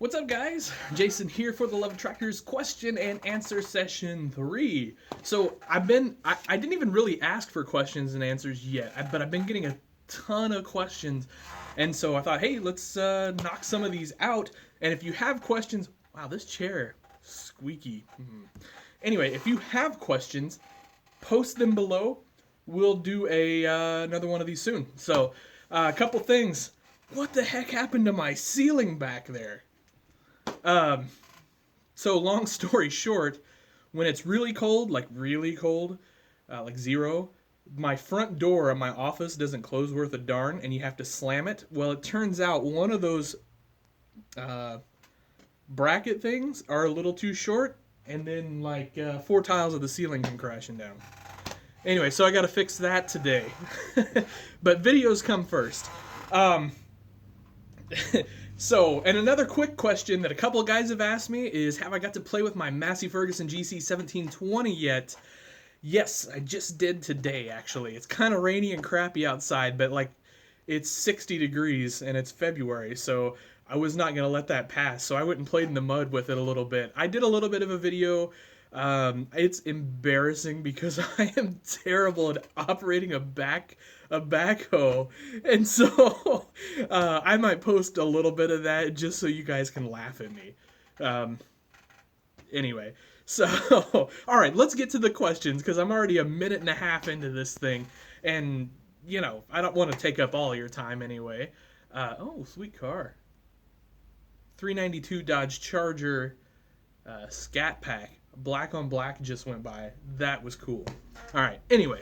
What's up, guys? Jason here for the Love of Tractors question and answer session 3. So I didn't even really ask for questions and answers yet, but I've been getting a ton of questions, and so I thought, hey, let's knock some of these out. And if you have questions, wow, this chair, squeaky. Anyway, if you have questions, post them below. We'll do another one of these soon. So a couple things. What the heck happened to my ceiling back there? So long story short, when it's really cold, like really cold, like 0, my front door of my office doesn't close worth a darn, and you have to slam it. Well, it turns out one of those bracket things are a little too short, and then like 4 tiles of the ceiling come crashing down. Anyway, so I got to fix that today. But videos come first. So, and another quick question that a couple of guys have asked me is, have I got to play with my Massey Ferguson GC 1720 yet? Yes, I just did today, actually. It's kind of rainy and crappy outside, but like, it's 60 degrees and it's February, so I was not going to let that pass. So I went and played in the mud with it a little bit. I did a little bit of a video. It's embarrassing because I am terrible at operating a backhoe, and so I might post a little bit of that just so you guys can laugh at me. Anyway, so all right, let's get to the questions because I'm already a minute and a half into this thing, and you know I don't want to take up all your time anyway. Oh, sweet car. 392 Dodge Charger Scat Pack. Black on black just went by. That was cool. All right, anyway.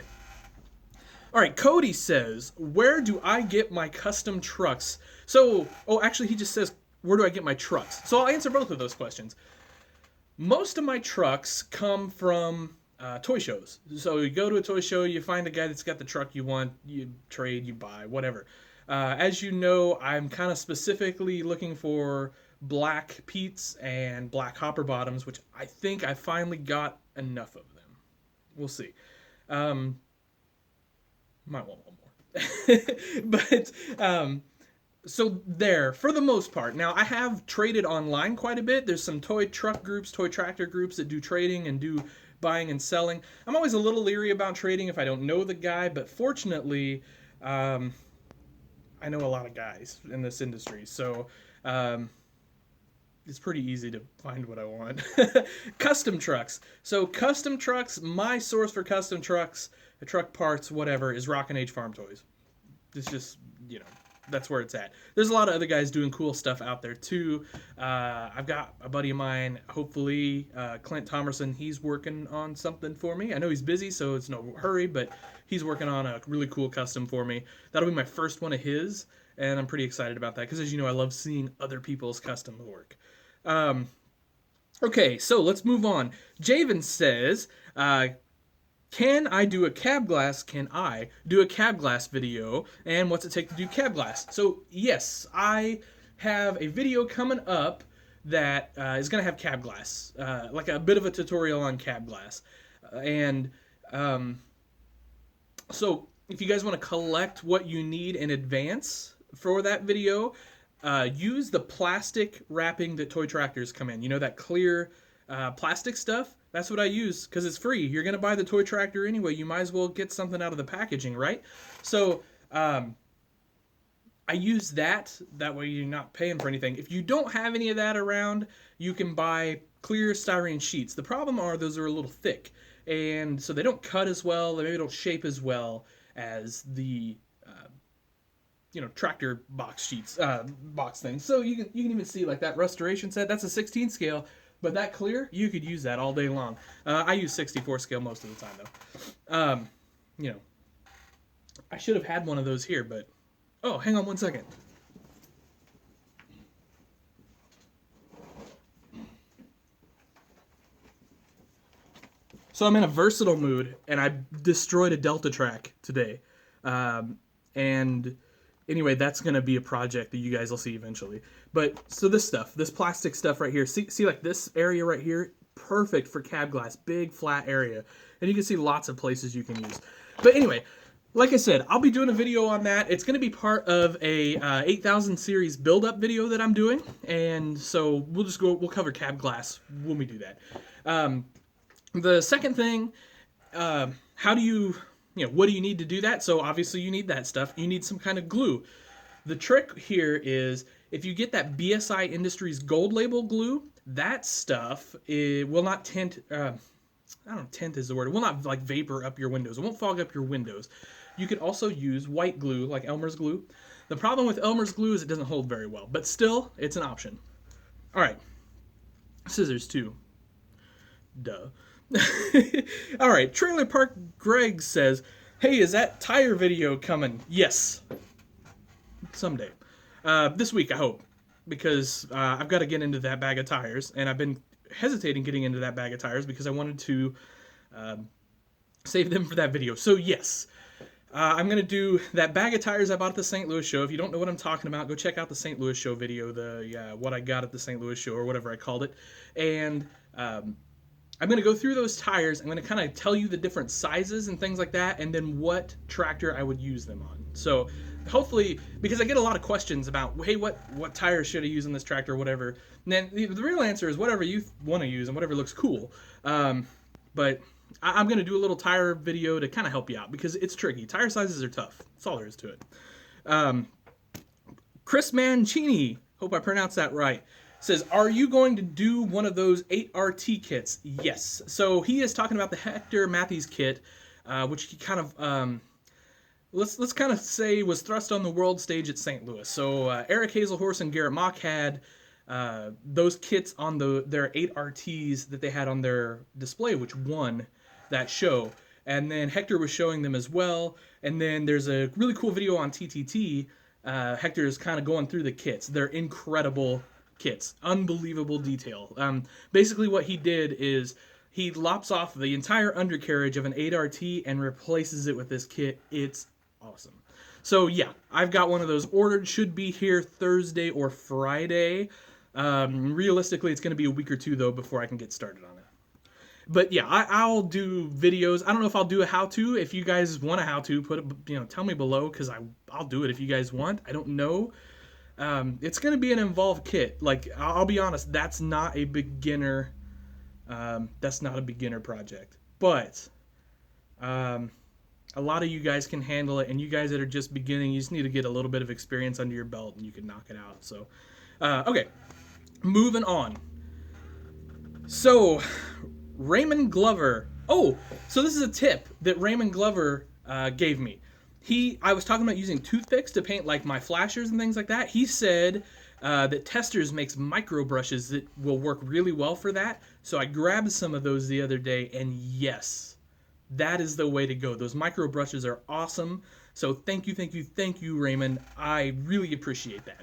All right, Cody says, where do I get my custom trucks? So, actually he just says, where do I get my trucks? So I'll answer both of those questions. Most of my trucks come from toy shows. So you go to a toy show, you find a guy that's got the truck you want, you trade, you buy, whatever. As you know, I'm kind of specifically looking for black Pete's and black hopper bottoms, which I think I finally got enough of them. We'll see. Might want one more. But so there, for the most part. Now, I have traded online quite a bit. There's some toy truck groups, toy tractor groups that do trading and do buying and selling. I'm always a little leery about trading if I don't know the guy, but fortunately, I know a lot of guys in this industry, so it's pretty easy to find what I want. Custom trucks. So custom trucks, my source for custom trucks, the truck parts, whatever, is Rockin' Age Farm Toys. It's just, you know, that's where it's at. There's a lot of other guys doing cool stuff out there too. I've got a buddy of mine, hopefully, Clint Thomerson. He's working on something for me. I know he's busy, so it's no hurry, but he's working on a really cool custom for me. That'll be my first one of his, and I'm pretty excited about that because, as you know, I love seeing other people's custom work. Okay, so let's move on. Javen says, can I do a cab glass video, and what's it take to do cab glass? So yes, I have a video coming up that is going to have cab glass, like a bit of a tutorial on cab glass. So if you guys want to collect what you need in advance for that video, use the plastic wrapping that toy tractors come in. You know, that clear plastic stuff? That's what I use because it's free. You're going to buy the toy tractor anyway. You might as well get something out of the packaging, right? So I use that. That way you're not paying for anything. If you don't have any of that around, you can buy clear styrene sheets. The problem are those are a little thick, and so they don't cut as well. They maybe don't shape as well as the tractor box sheets, box things. So you can even see like that restoration set. That's a 16 scale, but that clear, you could use that all day long. I use 64 scale most of the time though. I should have had one of those here, but oh, hang on one second. So I'm in a versatile mood, and I destroyed a Delta Track today, and anyway, that's going to be a project that you guys will see eventually. But, so this plastic stuff right here, see like this area right here? Perfect for cab glass, big flat area. And you can see lots of places you can use. But anyway, like I said, I'll be doing a video on that. It's going to be part of a 8000 series build-up video that I'm doing, and so we'll cover cab glass when we do that. The second thing, how do you what do you need to do that? So obviously you need that stuff. You need some kind of glue. The trick here is if you get that BSI Industries gold label glue, that stuff will not tint. I don't know, tint is the word. It will not like vapor up your windows. It won't fog up your windows. You could also use white glue like Elmer's glue. The problem with Elmer's glue is it doesn't hold very well, but still, it's an option. All right, scissors too. Duh. All right, Trailer Park Greg says, "Hey, is that tire video coming?" Yes, someday. This week, I hope, because I've got to get into that bag of tires, and I've been hesitating getting into that bag of tires because I wanted to save them for that video. So yes, I'm going to do that bag of tires I bought at the St. Louis show. If you don't know what I'm talking about, go check out the St. Louis show video, the what I got at the St. Louis show, or whatever I called it. And I'm going to go through those tires. I'm going to kind of tell you the different sizes and things like that, and then what tractor I would use them on. So hopefully, because I get a lot of questions about, hey, what tires should I use on this tractor or whatever. And then the real answer is whatever you want to use and whatever looks cool. But I'm going to do a little tire video to kind of help you out because it's tricky. Tire sizes are tough. That's all there is to it. Chris Mancini, hope I pronounced that right, says, "Are you going to do one of those 8RT kits?" Yes. So he is talking about the Hector Matthews kit, which he kind of... Let's kind of say was thrust on the world stage at St. Louis. So Eric Hazelhorse and Garrett Mock had those kits on their 8RTs that they had on their display, which won that show. And then Hector was showing them as well. And then there's a really cool video on TTT. Hector is kind of going through the kits. They're incredible kits, unbelievable detail. Basically, what he did is he lops off the entire undercarriage of an 8RT and replaces it with this kit. It's awesome. So yeah, I've got one of those ordered. Should be here Thursday or Friday. Realistically, it's going to be a week or two though before I can get started on it. But yeah, I'll do videos. I don't know if I'll do a how-to. If you guys want a how-to, put it, tell me below because I'll do it if you guys want. I don't know. It's going to be an involved kit. Like I'll be honest, that's not a beginner. That's not a beginner project, but a lot of you guys can handle it, and you guys that are just beginning, you just need to get a little bit of experience under your belt, and you can knock it out. So, okay, moving on. So, Raymond Glover. Oh, so this is a tip that Raymond Glover gave me. I was talking about using toothpicks to paint like my flashers and things like that. He said that Testors makes micro brushes that will work really well for that. So I grabbed some of those the other day, and yes, that is the way to go. Those micro brushes are awesome. So thank you, Raymond. I really appreciate that.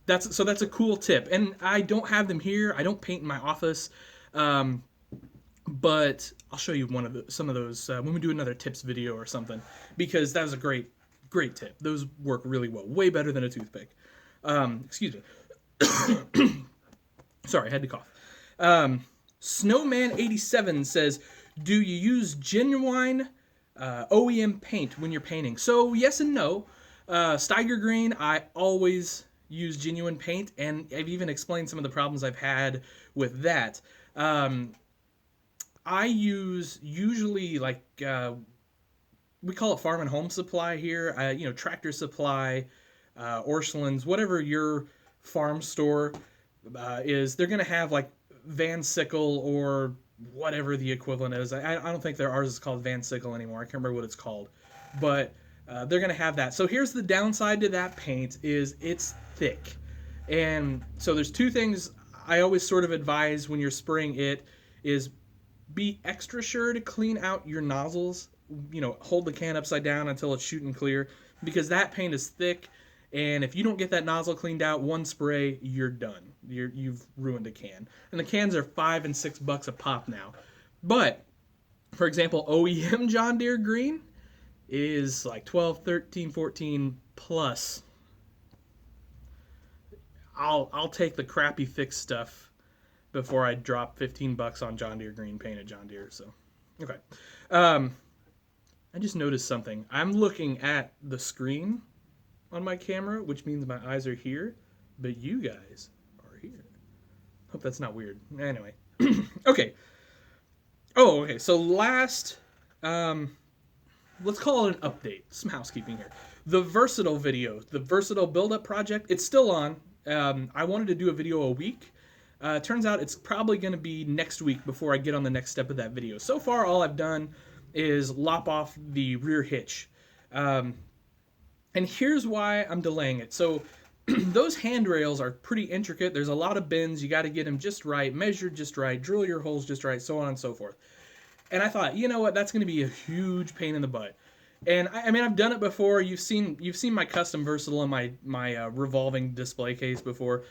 That's a cool tip. And I don't have them here. I don't paint in my office. But I'll show you some of those when we do another tips video or something, because that was a great tip. Those work really well, way better than a toothpick. Excuse me. Sorry, I had to cough. Snowman87 says, "Do you use genuine OEM paint when you're painting?" So yes and no. Steiger Green, I always use genuine paint, and I've even explained some of the problems I've had with that. I use usually like we call it Farm and Home Supply here. Tractor Supply, Orscheln's, whatever your farm store is. They're gonna have like Van Sickle or whatever the equivalent is. I don't think ours is called Van Sickle anymore. I can't remember what it's called, but they're gonna have that. So here's the downside to that paint is it's thick, and so there's two things I always sort of advise when you're spraying it is be extra sure to clean out your nozzles. Hold the can upside down until it's shooting clear, because that paint is thick, and if you don't get that nozzle cleaned out, one spray, you're done. You've ruined a can. And the cans are $5 and $6 a pop now. But, for example, OEM John Deere green is like 12, 13, 14 plus. I'll take the crappy fixed stuff before I drop $15 on John Deere green paint at John Deere. So, okay. I just noticed something. I'm looking at the screen on my camera, which means my eyes are here, but you guys are here. Hope that's not weird. Anyway. Okay. Oh, okay. So last, let's call it an update. Some housekeeping here. The Versatile video, the Versatile build-up project, it's still on. I wanted to do a video a week. Turns out it's probably going to be next week before I get on the next step of that video. So far, all I've done is lop off the rear hitch. And here's why I'm delaying it. So those handrails are pretty intricate. There's a lot of bends. You got to get them just right, measured just right, drill your holes just right, so on and so forth. And I thought, you know what, that's going to be a huge pain in the butt. And I mean, I've done it before. You've seen my custom Versatile in my revolving display case before.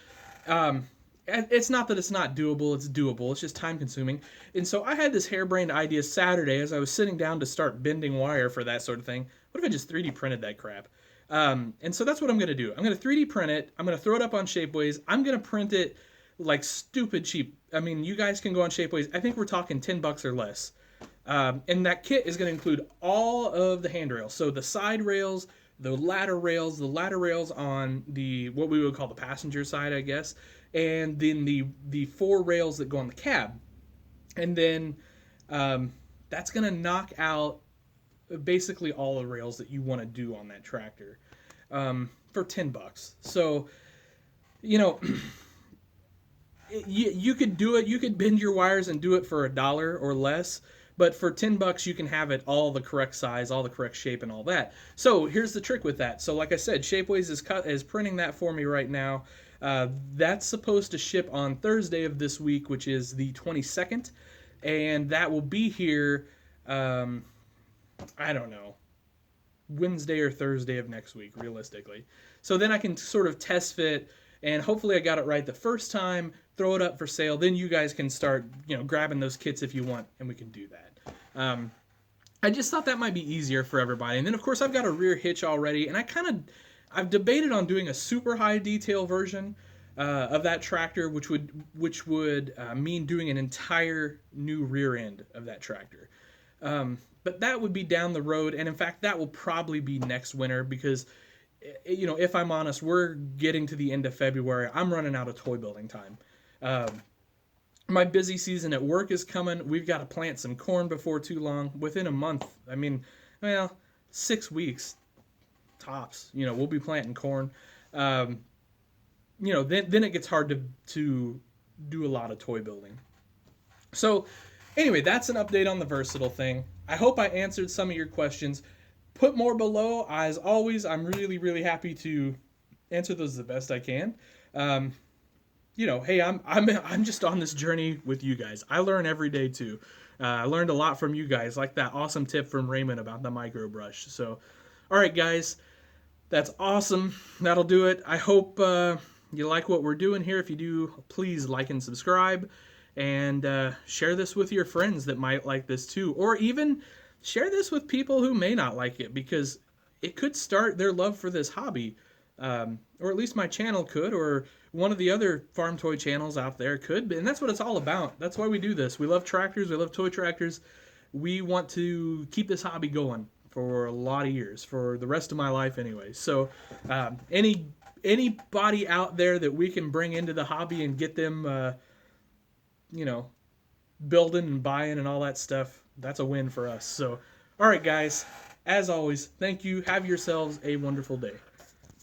It's not that it's not doable. It's doable. It's just time consuming. And so I had this harebrained idea Saturday as I was sitting down to start bending wire for that sort of thing. What if I just 3D printed that crap? And so that's what I'm going to do. I'm going to 3D print it. I'm going to throw it up on Shapeways. I'm going to print it like stupid cheap. I mean, you guys can go on Shapeways. I think we're talking $10 or less. And that kit is going to include all of the handrails. So the side rails, the ladder rails on the, what we would call the passenger side, I guess. And then the 4 rails that go on the cab. And then that's going to knock out basically all the rails that you want to do on that tractor for $10. So, you know, you could do it. You could bend your wires and do it for $1 or less. But for $10, you can have it all the correct size, all the correct shape, and all that. So here's the trick with that. So like I said, Shapeways is printing that for me right now. That's supposed to ship on Thursday of this week, which is the 22nd. And that will be here, I don't know, Wednesday or Thursday of next week, realistically. So then I can sort of test fit, and hopefully I got it right the first time, throw it up for sale. Then you guys can start, grabbing those kits if you want, and we can do that. I just thought that might be easier for everybody. And then, of course, I've got a rear hitch already, and I've debated on doing a super high detail version of that tractor, which would mean doing an entire new rear end of that tractor. But that would be down the road, and in fact, that will probably be next winter because, if I'm honest, we're getting to the end of February. I'm running out of toy building time. My busy season at work is coming. We've got to plant some corn before too long. Within a month, 6 weeks tops. We'll be planting corn. Then it gets hard to do a lot of toy building. So anyway, that's an update on the Versatile thing. I hope I answered some of your questions. Put more below. As always, I'm really, really happy to answer those the best I can. Hey, I'm just on this journey with you guys. I learn every day too. I learned a lot from you guys, like that awesome tip from Raymond about the micro brush. So, all right, guys, that's awesome. That'll do it. I hope you like what we're doing here. If you do, please like and subscribe, and share this with your friends that might like this too, or even share this with people who may not like it, because it could start their love for this hobby. Or at least my channel could, or one of the other farm toy channels out there could. And that's what it's all about. That's why we do this. We love tractors. We love toy tractors. We want to keep this hobby going for a lot of years, for the rest of my life anyway. So anybody out there that we can bring into the hobby and get them, building and buying and all that stuff, that's a win for us. So, all right, guys, as always, thank you. Have yourselves a wonderful day.